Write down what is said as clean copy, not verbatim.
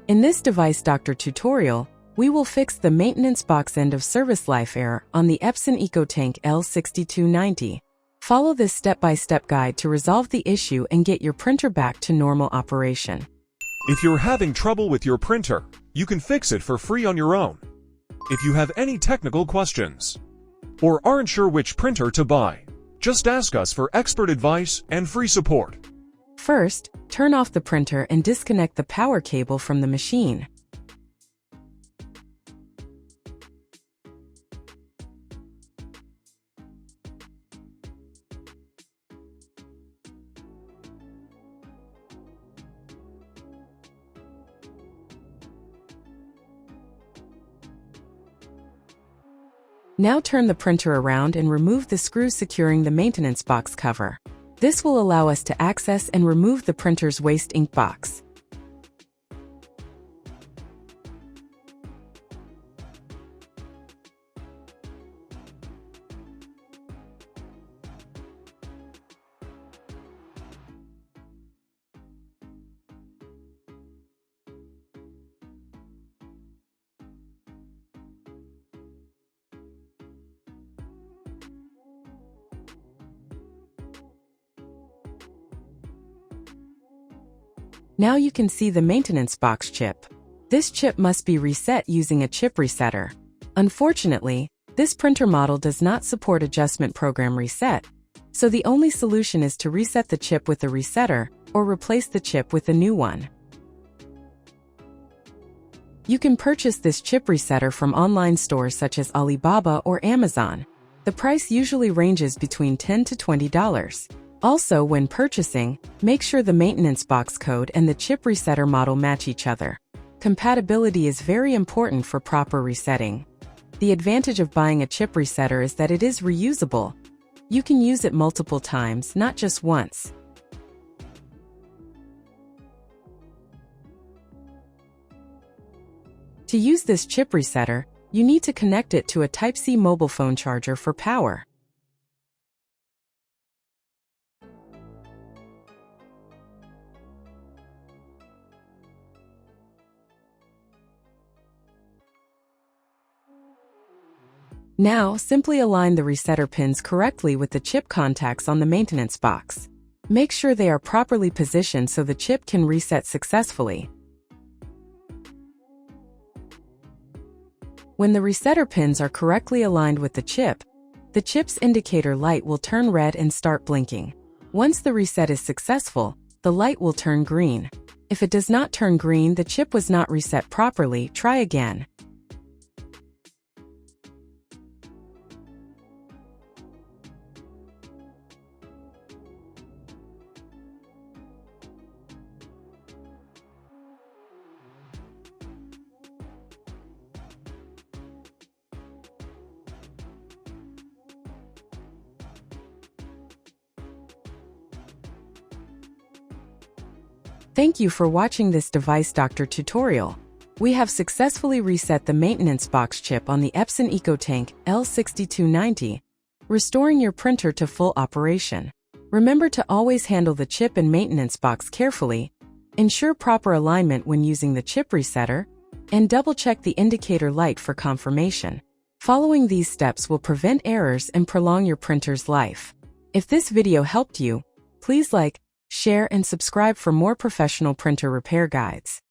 In this Device Doctor tutorial, we will fix the maintenance box end of service life error on the Epson EcoTank L6290. Follow this step-by-step guide to resolve the issue and get your printer back to normal operation. If you're having trouble with your printer, you can fix it for free on your own. If you have any technical questions or aren't sure which printer to buy, just ask us for expert advice and free support. First, turn off the printer and disconnect the power cable from the machine. Now turn the printer around and remove the screw securing the maintenance box cover. This will allow us to access and remove the printer's waste ink box. Now you can see the maintenance box chip. This chip must be reset using a chip resetter. Unfortunately, this printer model does not support adjustment program reset, so the only solution is to reset the chip with the resetter or replace the chip with a new one. You can purchase this chip resetter from online stores such as Alibaba or Amazon. The price usually ranges between $10 to $20. Also, when purchasing, make sure the maintenance box code and the chip resetter model match each other. Compatibility is very important for proper resetting. The advantage of buying a chip resetter is that it is reusable. You can use it multiple times, not just once. To use this chip resetter, you need to connect it to a Type-C mobile phone charger for power. Now, simply align the resetter pins correctly with the chip contacts on the maintenance box. Make sure they are properly positioned so the chip can reset successfully. When the resetter pins are correctly aligned with the chip's indicator light will turn red and start blinking. Once the reset is successful, the light will turn green. If it does not turn green, the chip was not reset properly. Try again. Thank you for watching this Device Doctor tutorial. We have successfully reset the maintenance box chip on the Epson EcoTank L6290, restoring your printer to full operation. Remember to always handle the chip and maintenance box carefully, ensure proper alignment when using the chip resetter, and double-check the indicator light for confirmation. Following these steps will prevent errors and prolong your printer's life. If this video helped you, please like, share and subscribe for more professional printer repair guides.